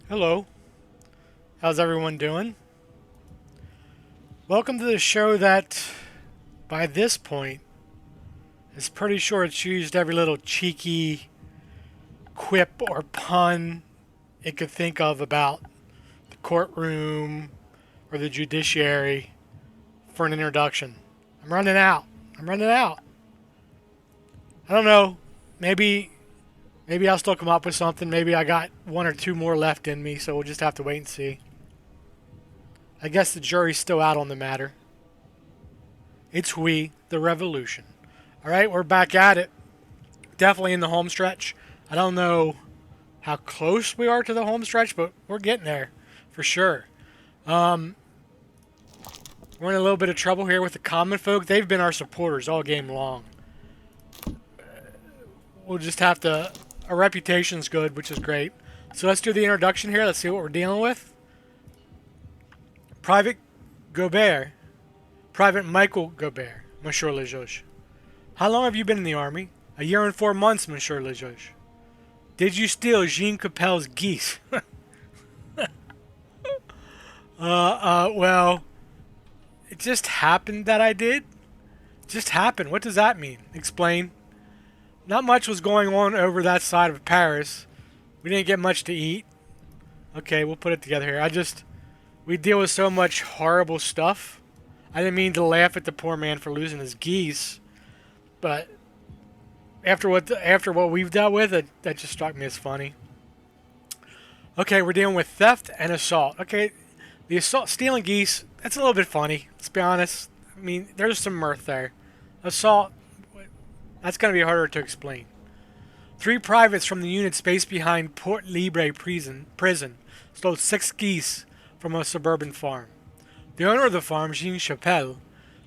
Hello, how's everyone doing? Welcome to the show that, by this point, is pretty sure it's used every little cheeky quip or pun it could think of about the courtroom or the judiciary for an introduction. I'm running out. I'm running out. I don't know. Maybe maybe I'll still come up with something. Maybe I got one or two more left in me, so we'll just have to wait and see. I guess the jury's still out on the matter. It's we, the revolution. All right, we're back at it. Definitely in the home stretch. I don't know how close we are to the home stretch, but we're getting there for sure. Um, we're in a little bit of trouble here with the common folk. They've been our supporters all game long. We'll just have to. Our reputation's good, which is great. So let's do the introduction here. Let's see what we're dealing with. Private Gobert. Private Michael Gobert, Monsieur le Juge. How long have you been in the army? A year and 4 months, Monsieur le Juge. Did you steal Jean Capel's geese? Well, it just happened that I did. Just happened. What does that mean? Explain. Not much was going on over that side of Paris. We didn't get much to eat. Okay, we'll put it together here. We deal with so much horrible stuff. I didn't mean to laugh at the poor man for losing his geese, but after what we've dealt with, that just struck me as funny. Okay, we're dealing with theft and assault. Okay, the assault, stealing geese, that's a little bit funny. Let's be honest. I mean, there's some mirth there. Assault, that's going to be harder to explain. Three privates from the unit spaced behind Port Libre prison stole 6 geese from a suburban farm. The owner of the farm, Jean Chapelle,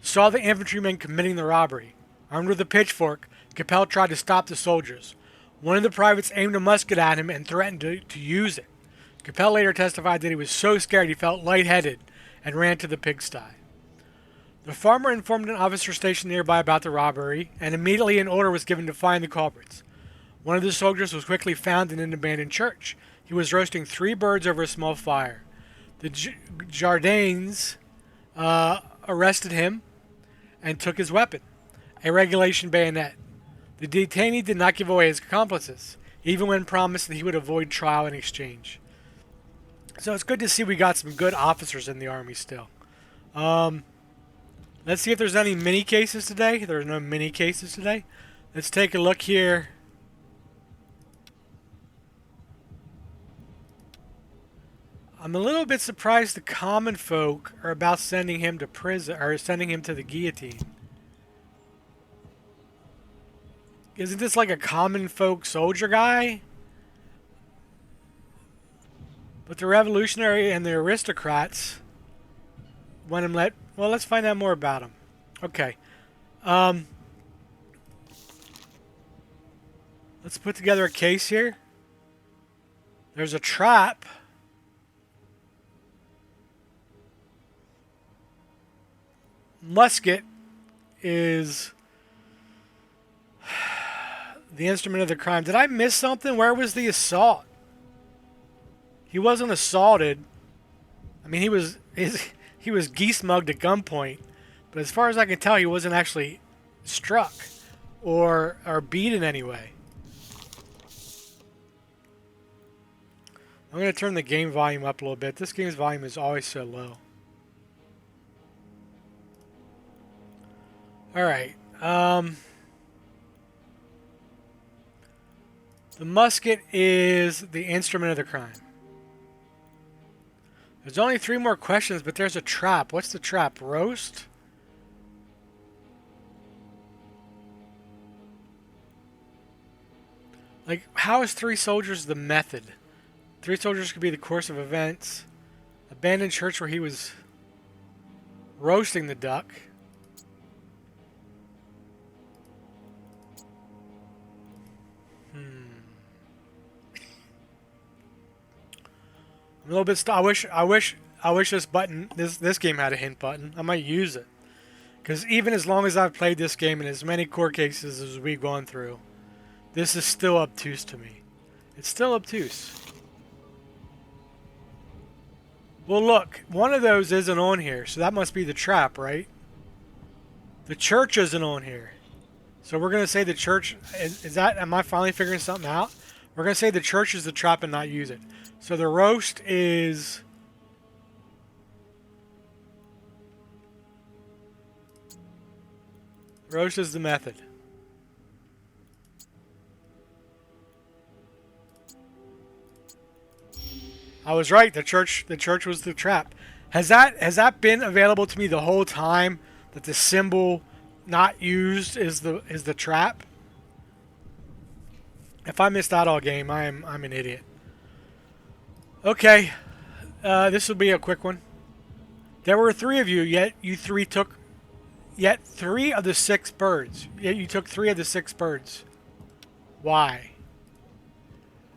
saw the infantrymen committing the robbery. Armed with a pitchfork, Capel tried to stop the soldiers. One of the privates aimed a musket at him and threatened to use it. Capel later testified that he was so scared he felt lightheaded and ran to the pigsty. The farmer informed an officer stationed nearby about the robbery, and immediately an order was given to find the culprits. One of the soldiers was quickly found in an abandoned church. He was roasting 3 birds over a small fire. The Jardins arrested him and took his weapon, a regulation bayonet. The detainee did not give away his accomplices, even when promised that he would avoid trial in exchange. So it's good to see we got some good officers in the army still. Let's see if there's any mini cases today. There's no mini cases today. Let's take a look here. I'm a little bit surprised the common folk are about sending him to prison, or sending him to the guillotine. Isn't this like a common folk soldier guy? But the revolutionary and the aristocrats want him let... Well, let's find out more about him. Okay. Let's put together a case here. There's a trap. Musket is the instrument of the crime. Did I miss something? Where was the assault? He wasn't assaulted. I mean, he was geese mugged at gunpoint, but as far as I can tell, he wasn't actually struck or beat in any way. I'm going to turn the game volume up a little bit. This game's volume is always so low. Alright. The musket is the instrument of the crime. There's only 3 more questions, but there's a trap. What's the trap? Roast? Like, how is 3 soldiers the method? 3 soldiers could be the course of events. Abandoned church where he was roasting the duck. I'm a little bit. I wish this game had a hint button. I might use it, because even as long as I've played this game and as many court cases as we've gone through, this is still obtuse to me. It's still obtuse. Well, look, one of those isn't on here, so that must be the trap, right? The church isn't on here. So we're going to say the church, is that, am I finally figuring something out? We're going to say the church is the trap and not use it. So the roast is... Roast is the method. I was right. The church was the trap. Has that been available to me the whole time? That the symbol not used is the trap? If I missed that all game, I'm an idiot. Okay, this will be a quick one. There were 3 of you, yet you took 3 of the 6 birds. Yet you took 3 of the 6 birds. Why?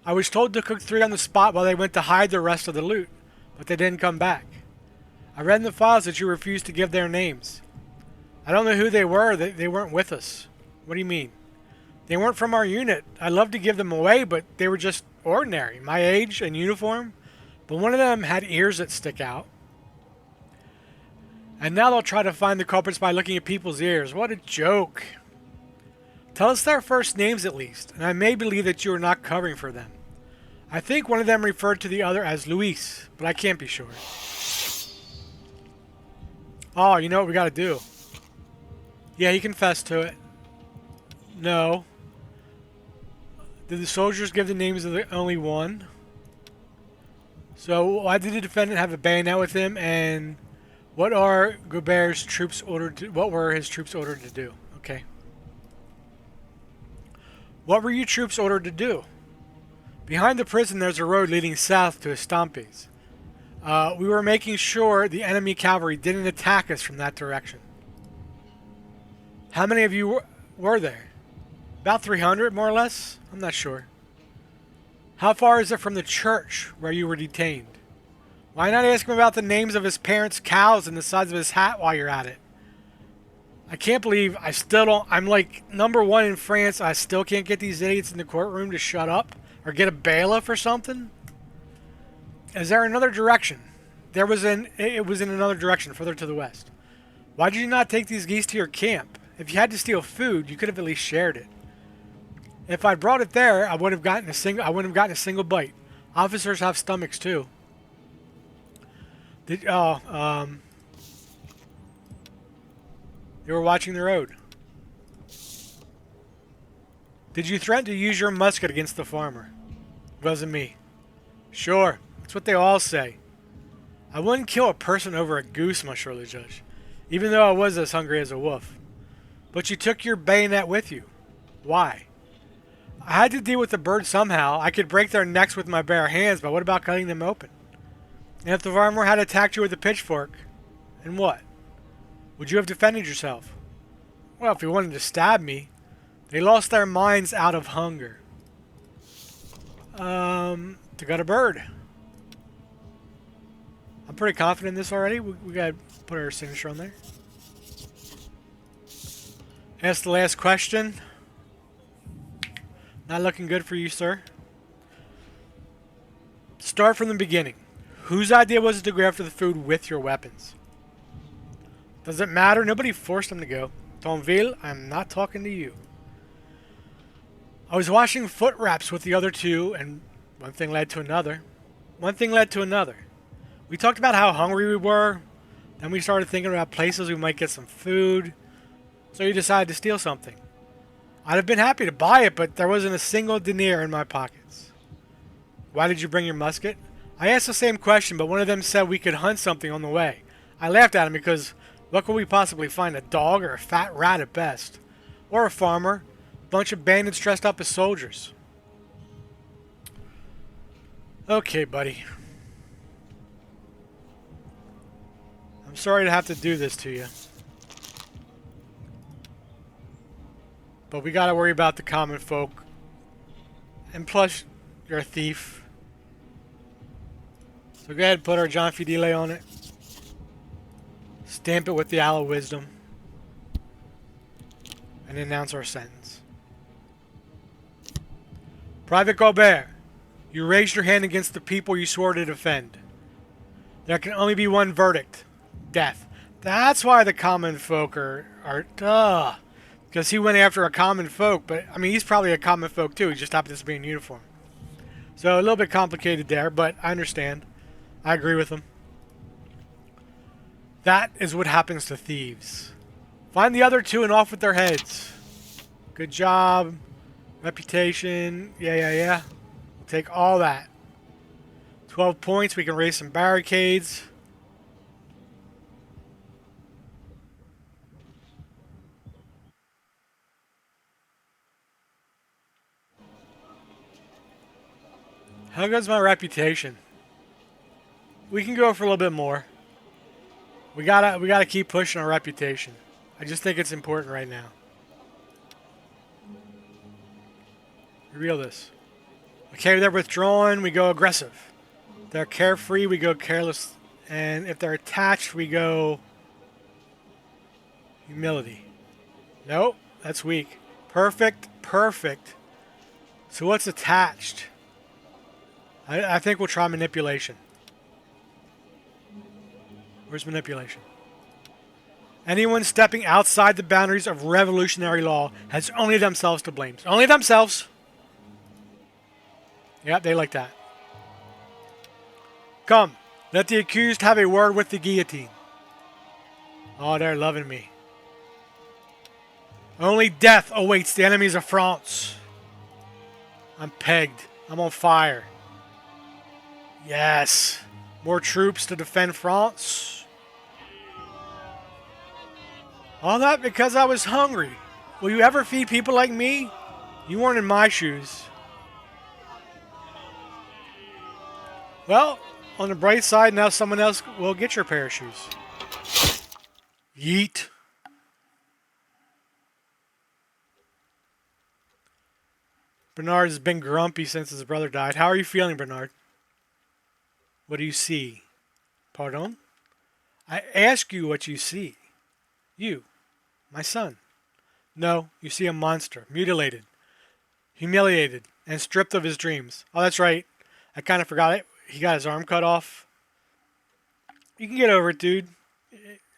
I was told to cook 3 on the spot while they went to hide the rest of the loot, but they didn't come back. I read in the files that you refused to give their names. I don't know who they were. They weren't with us. What do you mean? They weren't from our unit. I'd love to give them away, but they were just ordinary, my age and uniform. But one of them had ears that stick out. And now they'll try to find the culprits by looking at people's ears. What a joke. Tell us their first names at least, and I may believe that you are not covering for them. I think one of them referred to the other as Luis, but I can't be sure. Oh, you know what we gotta do? Yeah, he confessed to it. No. Did the soldiers give the names of the only one? So why did the defendant have a bayonet with him, and what are Goubert's troops ordered to, what were his troops ordered to do? Okay. What were you troops ordered to do? Behind the prison there's a road leading south to Estampes. We were making sure the enemy cavalry didn't attack us from that direction. How many of you were there? About 300, more or less? I'm not sure. How far is it from the church where you were detained? Why not ask him about the names of his parents' cows and the size of his hat while you're at it? I can't believe I still don't... I'm like #1 in France. I still can't get these idiots in the courtroom to shut up or get a bailiff or something. Is there another direction? It was in another direction, further to the west. Why did you not take these geese to your camp? If you had to steal food, you could have at least shared it. If I brought it there, I wouldn't have gotten a single bite. Officers have stomachs too. They were watching the road. Did you threaten to use your musket against the farmer? It wasn't me. Sure, that's what they all say. I wouldn't kill a person over a goose, my surely judge, even though I was as hungry as a wolf. But you took your bayonet with you. Why? I had to deal with the birds somehow. I could break their necks with my bare hands, but what about cutting them open? And if the farmer had attacked you with a pitchfork, and what? Would you have defended yourself? Well, if he wanted to stab me, they lost their minds out of hunger. To gut a bird. I'm pretty confident in this already. We gotta put our signature on there. Ask the last question. Not looking good for you, sir. Start from the beginning. Whose idea was it to go after the food with your weapons? Does it matter? Nobody forced them to go. Tonville, I'm not talking to you. I was washing foot wraps with the other 2, and one thing led to another. One thing led to another. We talked about how hungry we were. Then we started thinking about places we might get some food. So you decided to steal something. I'd have been happy to buy it, but there wasn't a single denier in my pockets. Why did you bring your musket? I asked the same question, but one of them said we could hunt something on the way. I laughed at him because what could we possibly find? A dog or a fat rat at best? Or a farmer? A bunch of bandits dressed up as soldiers. Okay, buddy. I'm sorry to have to do this to you. But we gotta worry about the common folk. And plus, you're a thief. So go ahead and put our John Fidele on it. Stamp it with the Owl of Wisdom. And announce our sentence. Private Gaubert, you raised your hand against the people you swore to defend. There can only be one verdict. Death. That's why the common folk are duh. Because he went after a common folk, but I mean he's probably a common folk too, he just happens to be in uniform. So a little bit complicated there, but I understand. I agree with him. That is what happens to thieves. Find the other two and off with their heads. Good job. Reputation. Yeah. We'll take all that. 12 points. We can raise some barricades. How goes my reputation? We can go for a little bit more. We gotta keep pushing our reputation. I just think it's important right now. Reveal this. Okay, they're withdrawn, we go aggressive. If they're carefree, we go careless. And if they're attached, we go humility. Nope, that's weak. Perfect. So what's attached? I think we'll try manipulation. Where's manipulation? Anyone stepping outside the boundaries of revolutionary law has only themselves to blame. Only themselves. Yep, they like that. Come, let the accused have a word with the guillotine. Oh, they're loving me. Only death awaits the enemies of France. I'm pegged. I'm on fire. Yes. More troops to defend France. All that because I was hungry. Will you ever feed people like me? You weren't in my shoes. Well, on the bright side, now someone else will get your pair of shoes. Yeet. Bernard has been grumpy since his brother died. How are you feeling, Bernard? What do you see? Pardon? I ask you what you see. You, my son. No, you see a monster, mutilated, humiliated, and stripped of his dreams. Oh, that's right. I kind of forgot it. He got his arm cut off. You can get over it, dude.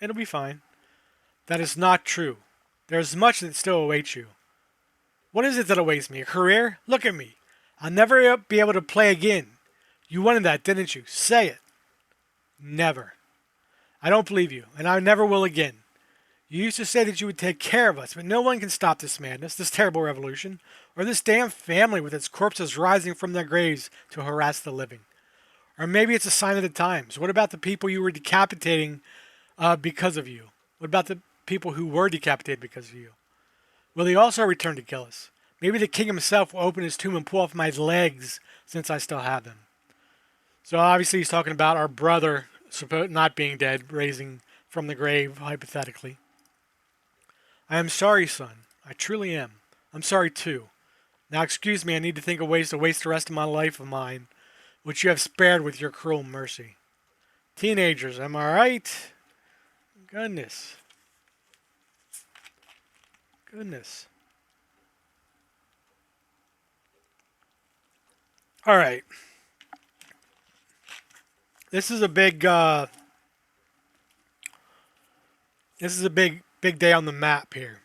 It'll be fine. That is not true. There's much that still awaits you. What is it that awaits me? A career? Look at me. I'll never be able to play again. You wanted that, didn't you? Say it. Never. I don't believe you, and I never will again. You used to say that you would take care of us, but no one can stop this madness, this terrible revolution, or this damn family with its corpses rising from their graves to harass the living. Or maybe it's a sign of the times. What about the people you were decapitating because of you? What about the people who were decapitated because of you? Will they also return to kill us? Maybe the king himself will open his tomb and pull off my legs since I still have them. So obviously he's talking about our brother not being dead, raising from the grave, hypothetically. I am sorry, son. I truly am. I'm sorry, too. Now excuse me, I need to think of ways to waste the rest of my life of mine, which you have spared with your cruel mercy. Teenagers, am I right? Goodness. All right. This is a big big day on the map here.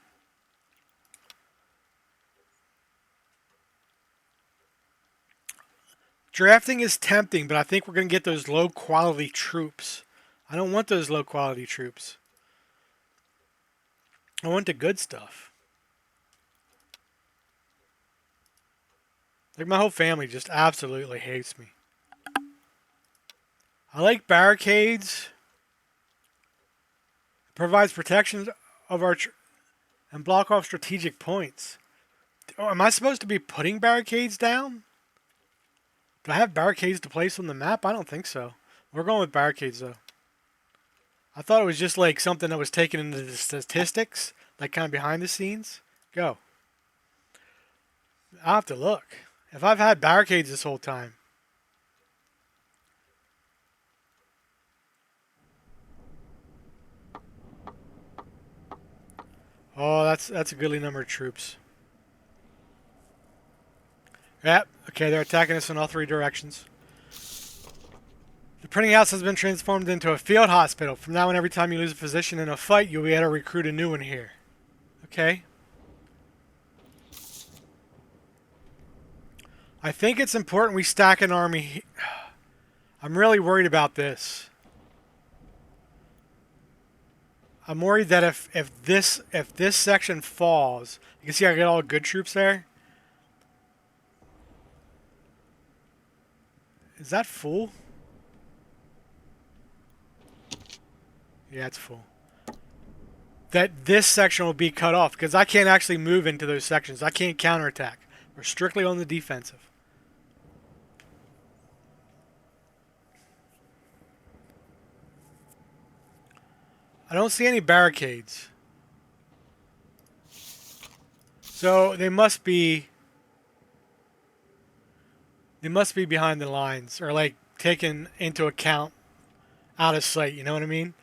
Drafting is tempting, but I think we're going to get those low quality troops. I don't want those low quality troops. I want the good stuff. Like my whole family just absolutely hates me. I like barricades. It provides protection of our and block off strategic points. Oh, am I supposed to be putting barricades down? Do I have barricades to place on the map? I don't think so. We're going with barricades though. I thought it was just like something that was taken into the statistics, like kind of behind the scenes. Go. I'll have to look. If I've had barricades this whole time. Oh, that's a goodly number of troops. Yep. Okay, they're attacking us in all three directions. The printing house has been transformed into a field hospital. From now on, every time you lose a physician in a fight, you'll be able to recruit a new one here. Okay. I think it's important we stack an army. I'm really worried about this. I'm worried that if this section falls, you can see I get all the good troops there. Is that full? Yeah, it's full. That this section will be cut off because I can't actually move into those sections. I can't counterattack. We're strictly on the defensive. I don't see any barricades. So they must be behind the lines or like taken into account out of sight, you know what I mean?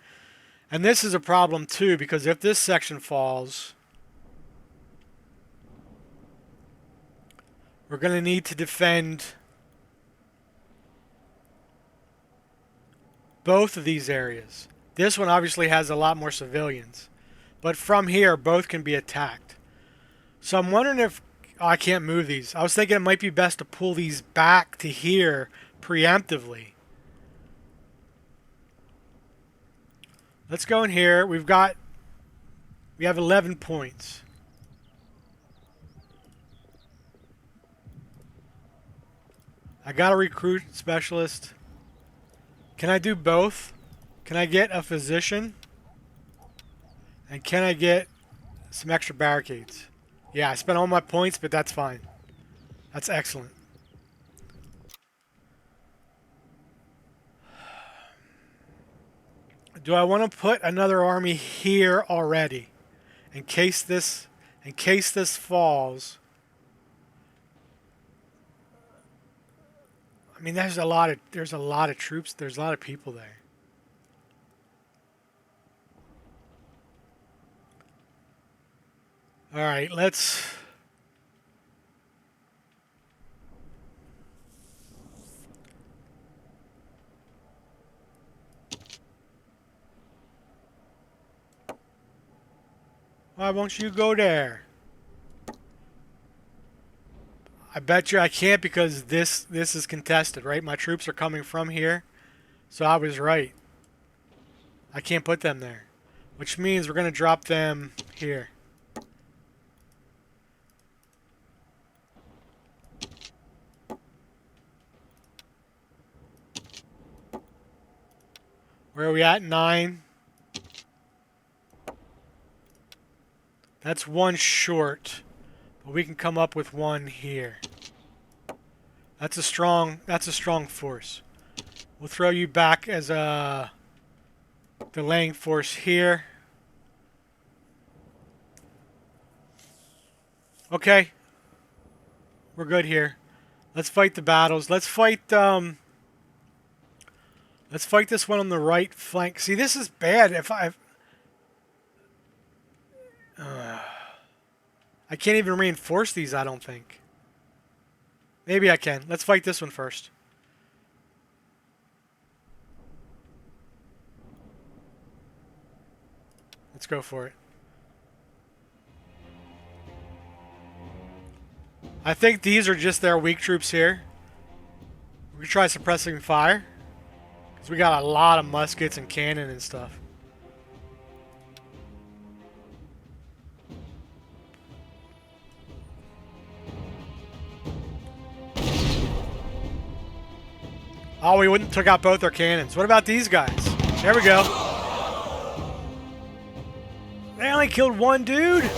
And this is a problem too because if this section falls, we're going to need to defend both of these areas. This one obviously has a lot more civilians. But from here, both can be attacked. So I'm wondering if... Oh, I can't move these. I was thinking it might be best to pull these back to here preemptively. Let's go in here. We have 11 points. I got a recruit specialist. Can I do both? Can I get a physician? And can I get some extra barricades? Yeah, I spent all my points, but that's fine. That's excellent. Do I want to put another army here already? In case this falls. I mean, there's a lot of troops, there's a lot of people there. All right, let's... Why won't you go there? I bet you I can't because this is contested, right? My troops are coming from here. So I was right. I can't put them there. Which means we're going to drop them here. Where are we at? 9. That's one short. But we can come up with one here. That's a strong force. We'll throw you back as a delaying force here. Okay. We're good here. Let's fight the battles. Let's fight this one on the right flank. See, this is bad. If I can't even reinforce these, I don't think. Maybe I can. Let's fight this one first. Let's go for it. I think these are just their weak troops here. We can try suppressing fire. Because we got a lot of muskets and cannon and stuff. Oh, we wouldn't took out both our cannons. What about these guys? There we go. They only killed one dude.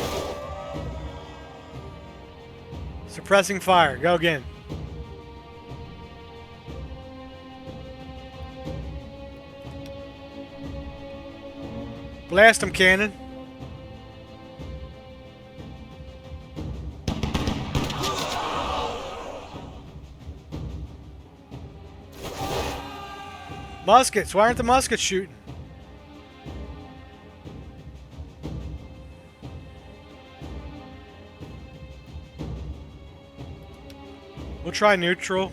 Suppressing fire. Go again. Blast them, cannon. Muskets. Why aren't the muskets shooting? We'll try neutral.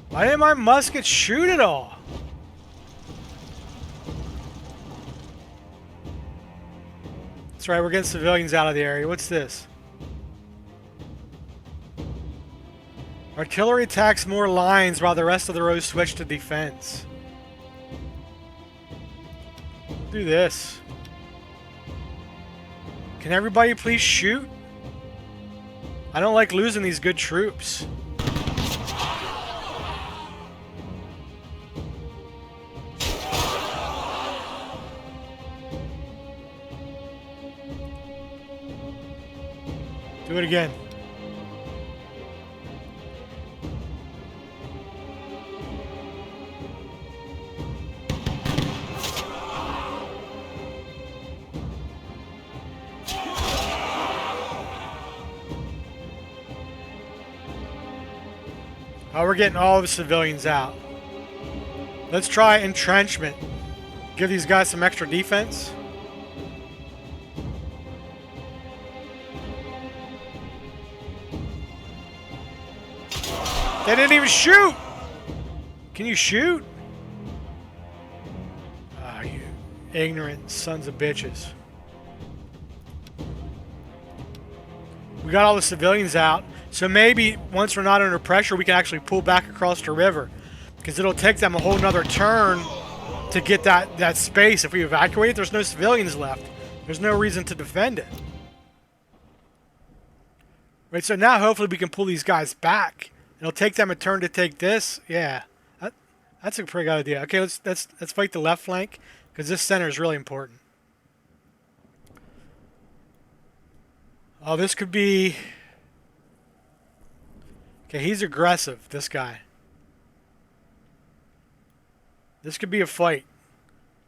Why didn't my musket shoot at all? That's right, we're getting civilians out of the area. What's this? Artillery attacks more lines while the rest of the rows switch to defense. Do this. Can everybody please shoot? I don't like losing these good troops. Do it again. Oh, we're getting all the civilians out. Let's try entrenchment. Give these guys some extra defense. They didn't even shoot! Can you shoot? Ah, you ignorant sons of bitches. We got all the civilians out. So maybe once we're not under pressure, we can actually pull back across the river. Because it'll take them a whole nother turn to get that space. If we evacuate it, there's no civilians left. There's no reason to defend it. Right, so now hopefully we can pull these guys back. It'll take them a turn to take this. Yeah, that's a pretty good idea. Okay, let's fight the left flank because this center is really important. Oh, this could be. Okay, he's aggressive. This guy. This could be a fight.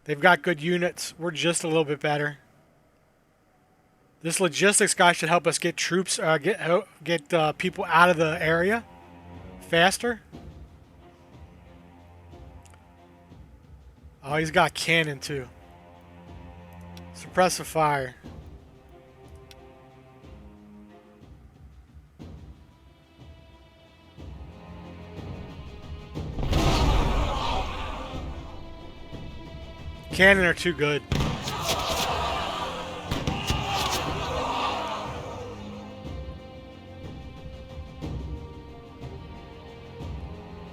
They've got good units. We're just a little bit better. This logistics guy should help us get troops, get people out of the area faster. Oh, he's got cannon too. Suppressive fire. Cannon are too good.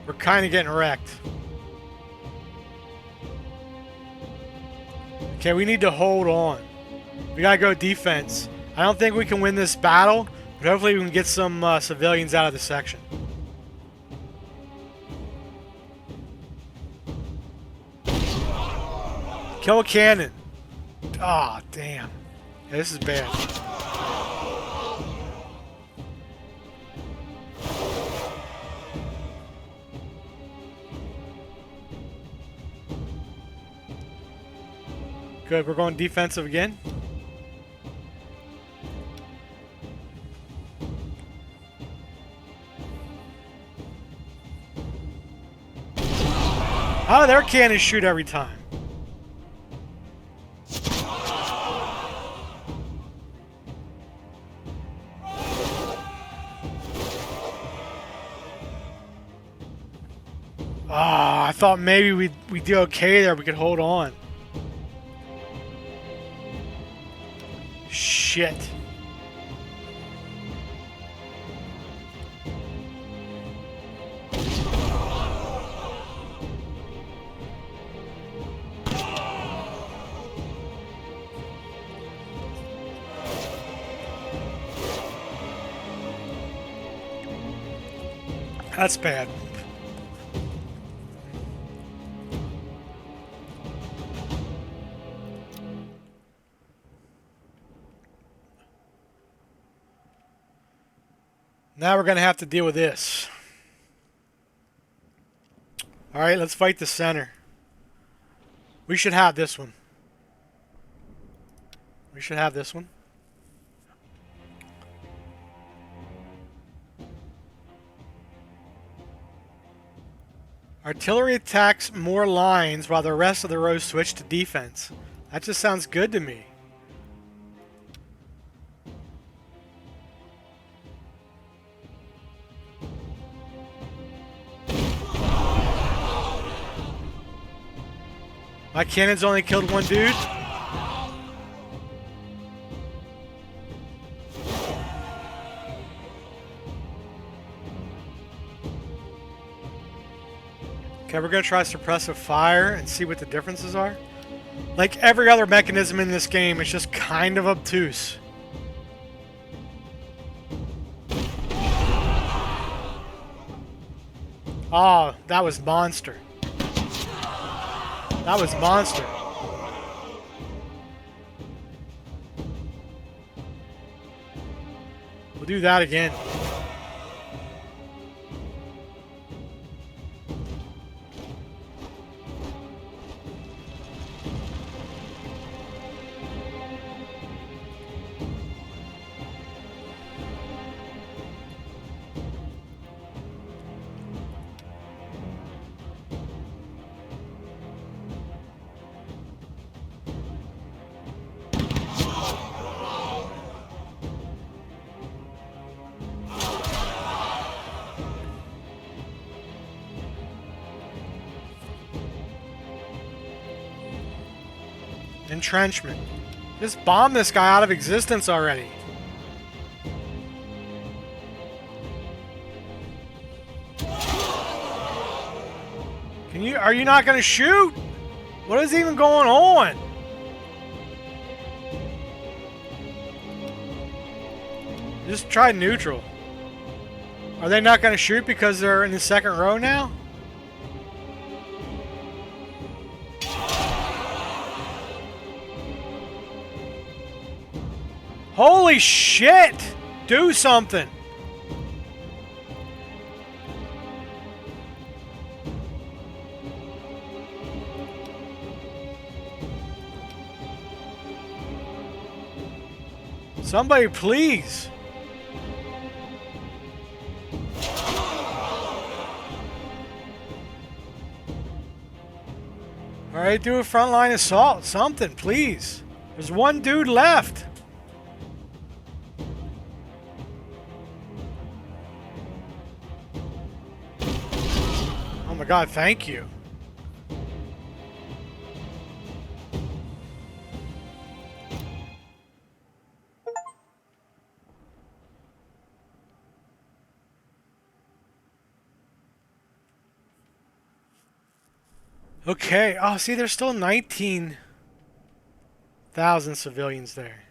We're kind of getting wrecked. Okay, we need to hold on. We gotta go defense. I don't think we can win this battle, but hopefully we can get some civilians out of the section. Kill a cannon. Ah, oh, damn. Yeah, this is bad. Good, we're going defensive again. How do their cannons shoot every time? I thought maybe we'd do okay there. We could hold on. Shit. That's bad. Now we're going to have to deal with this. Alright, let's fight the center. We should have this one. We should have this one. Artillery attacks more lines while the rest of the rows switch to defense. That just sounds good to me. My cannons only killed one dude. Okay, we're going to try suppressive fire and see what the differences are. Like every other mechanism in this game, it's just kind of obtuse. Oh, that was monster. That was monster. We'll do that again. Entrenchment. Just bomb this guy out of existence already. Are you not gonna shoot? What is even going on? Just try neutral. Are they not gonna shoot because they're in the second row now? Holy shit! Do something! Somebody please! Alright, do a frontline assault. Something, please. There's one dude left. Oh my god, thank you. Okay, oh, see, there's still 19,000 civilians there.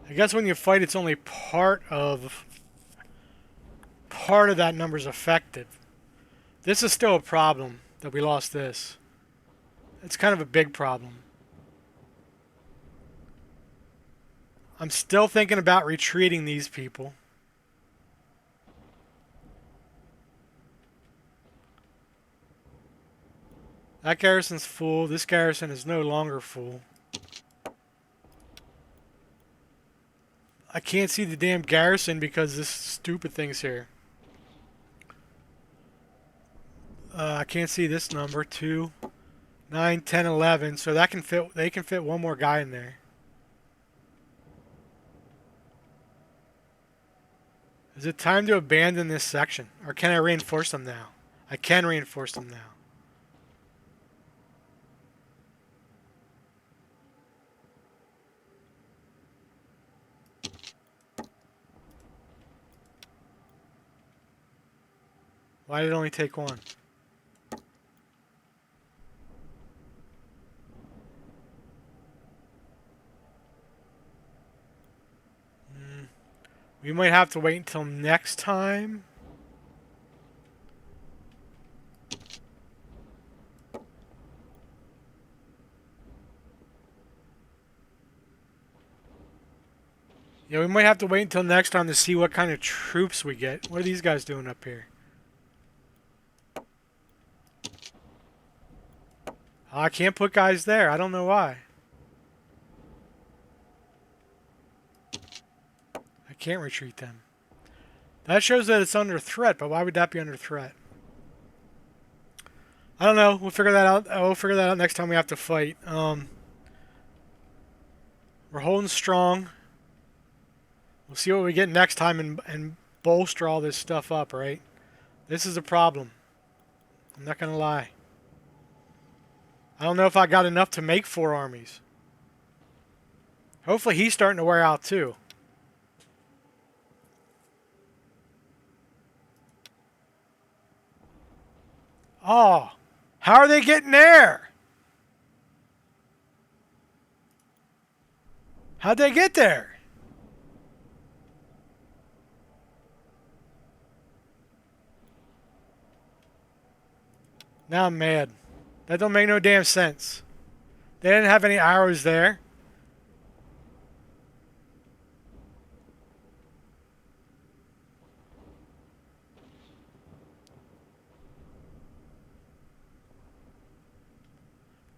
I guess when you fight, it's only part of that number's affected. This is still a problem that we lost this. It's kind of a big problem. I'm still thinking about retreating these people. That garrison's full. This garrison is no longer full. I can't see the damn garrison because this stupid thing's here. I can't see this number. 2, 9, 10, 11. So that can fit. They can fit one more guy in there. Is it time to abandon this section? Or can I reinforce them now? I can reinforce them now. Why did it only take one? We might have to wait until next time. Yeah, we might have to wait until next time to see what kind of troops we get. What are these guys doing up here? Oh, I can't put guys there. I don't know why. I can't retreat them. That shows that it's under threat, but why would that be under threat? I don't know. We'll figure that out. We'll figure that out next time we have to fight. We're holding strong. We'll see what we get next time and bolster all this stuff up, right? This is a problem. I'm not going to lie. I don't know if I got enough to make 4 armies. Hopefully he's starting to wear out too. Oh, how are they getting there? How'd they get there? Now I'm mad. That don't make no damn sense. They didn't have any arrows there.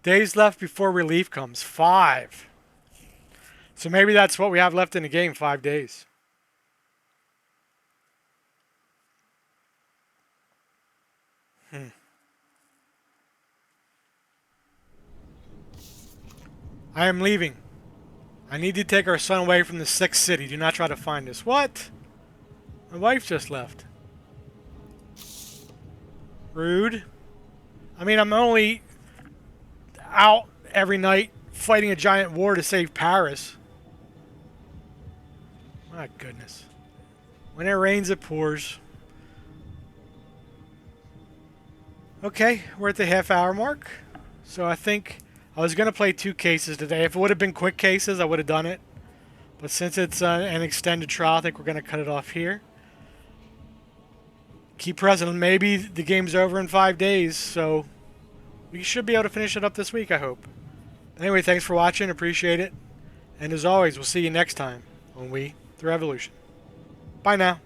Days left before relief comes. 5. So maybe that's what we have left in the game. 5 days. I am leaving. I need to take our son away from the 6th city. Do not try to find us. What? My wife just left. Rude. I mean, I'm only out every night fighting a giant war to save Paris. My goodness. When it rains, it pours. Okay, we're at the half-hour mark. So I think I was going to play 2 cases today. If it would have been quick cases, I would have done it. But since it's an extended trial, I think we're going to cut it off here. Keep pressing. Maybe the game's over in 5 days, so we should be able to finish it up this week, I hope. Anyway, thanks for watching. Appreciate it. And as always, we'll see you next time on We, The Revolution. Bye now.